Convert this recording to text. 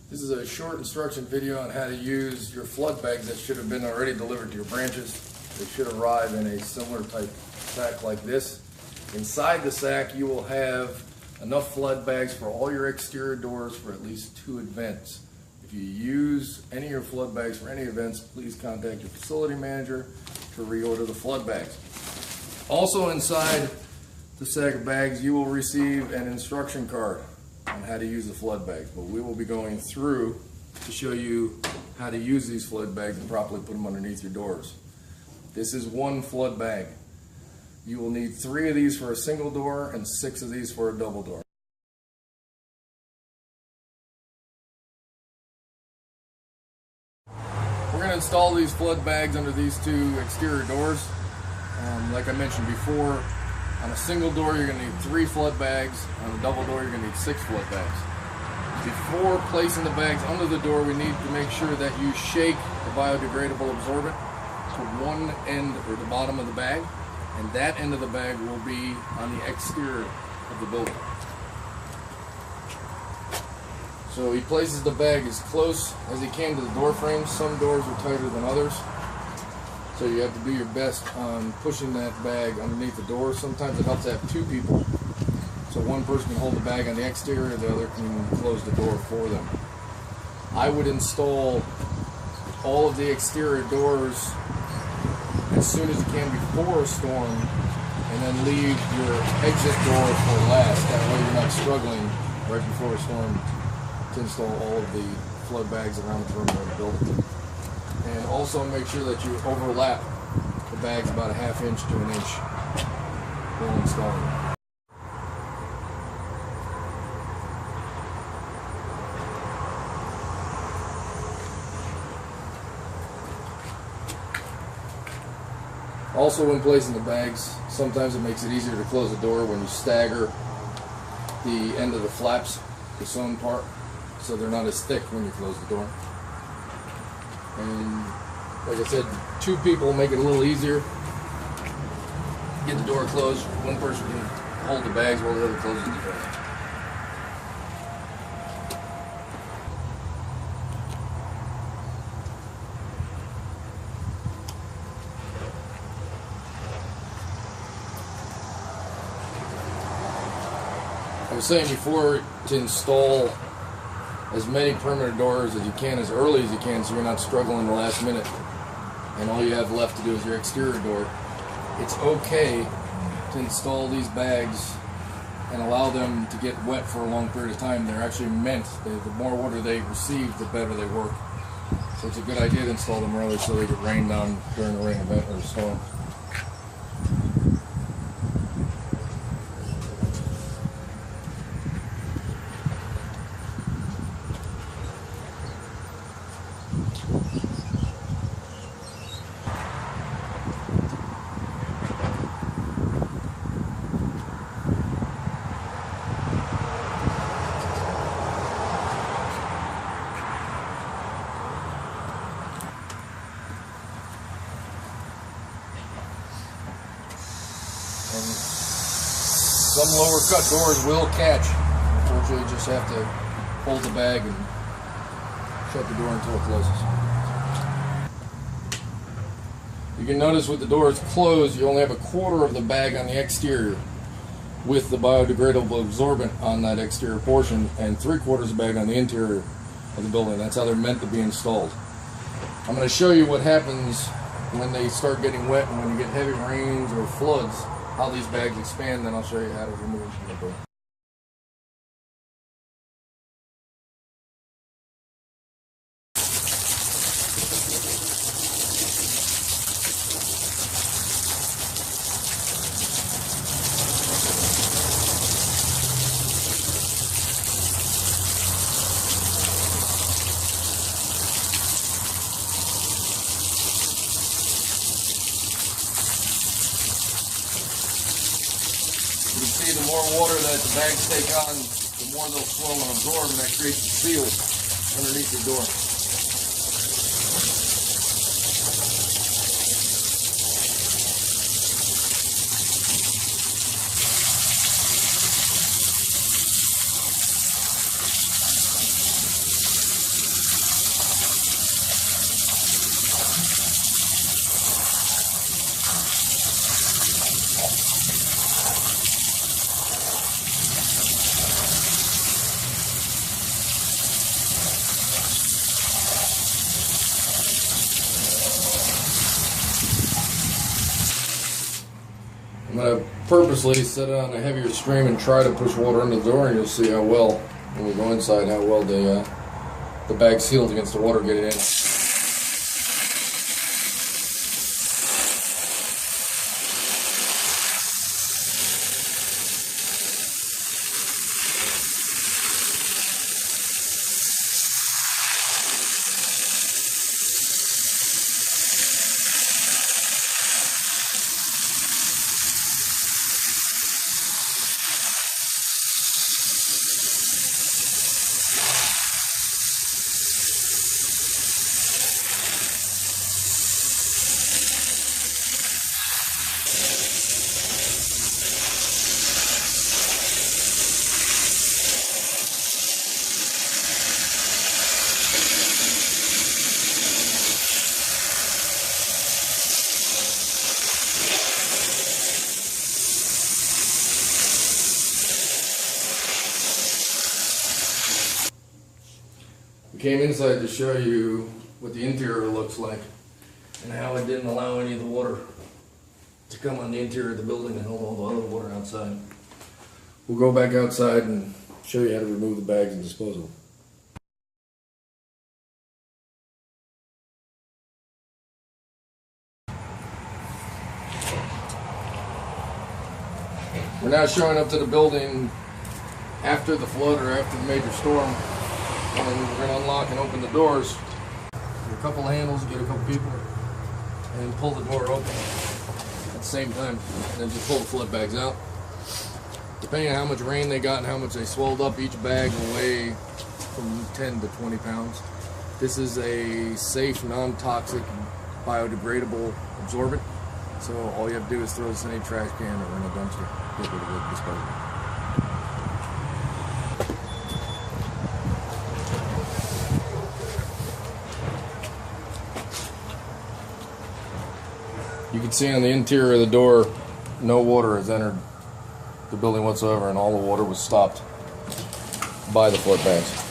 This is a short instruction video on how to use your flood bags that should have been already delivered to your branches. They should arrive in a similar type sack like this. Inside the sack you will have enough flood bags for all your exterior doors for at least 2 events. If you use any of your flood bags for any events, please contact your facility manager to reorder the flood bags. Also inside the sack of bags you will receive an instruction card on how to use the flood bags, but we will be going through to show you how to use these flood bags and properly put them underneath your doors. This is one flood bag. You will need 3 of these for a single door and 6 of these for a double door. We're going to install these flood bags under these 2 exterior doors. Like I mentioned before, on a single door you're going to need 3 flood bags. On a double door you're going to need 6 flood bags. Before placing the bags under the door, we need to make sure that you shake the biodegradable absorbent to one end or the bottom of the bag, and that end of the bag will be on the exterior of the building. So he places the bag as close as he can to the door frame. Some doors are tighter than others, so you have to do your best on pushing that bag underneath the door. Sometimes it helps to have 2 people, so one person can hold the bag on the exterior, the other can close the door for them. I would install all of the exterior doors as soon as you can before a storm, and then leave your exit door for last. That way you're not struggling right before a storm to install all of the flood bags around the perimeter of the building. And also make sure that you overlap the bags about a ½ inch to an inch while installing them. Also, when placing the bags, sometimes it makes it easier to close the door when you stagger the end of the flaps, the sewn part, so they're not as thick when you close the door. And like I said, 2 people make it a little easier. Get the door closed. One person can hold the bags while the other closes the door. I was saying before to install as many perimeter doors as you can as early as you can, so you're not struggling the last minute and all you have left to do is your exterior door. It's okay to install these bags and allow them to get wet for a long period of time. They're actually meant, the more water they receive, the better they work. So it's a good idea to install them early so they get rained on during a rain event or a storm. And some lower cut doors will catch. Unfortunately, you just have to hold the bag and shut the door until it closes. You can notice with the doors closed, you only have 1/4 of the bag on the exterior with the biodegradable absorbent on that exterior portion, and 3/4 of the bag on the interior of the building. That's how they're meant to be installed. I'm going to show you what happens when they start getting wet and when you get heavy rains or floods, how these bags expand, then I'll show you how to remove them from the door. You can see the more water that the bags take on, the more they'll swell and absorb, and that creates a seal underneath your door. purposely set it on a heavier stream and try to push water under the door, and you'll see how well, when we go inside, how well the bag seals against the water getting in. We came inside to show you what the interior looks like and how it didn't allow any of the water to come on the interior of the building and hold all the other water outside. We'll go back outside and show you how to remove the bags and dispose of them. We're now showing up to the building after the flood or after the major storm, and we're going to unlock and open the doors. Get a couple of handles, get a couple people, and pull the door open at the same time, and then just pull the flood bags out. Depending on how much rain they got and how much they swelled up, each bag will weigh from 10 to 20 pounds. This is a safe, non-toxic, biodegradable absorbent. So all you have to do is throw this in a trash can or in a dumpster. Get rid of it, dispose of it. You can see on the interior of the door, no water has entered the building whatsoever, and all the water was stopped by the flood bags.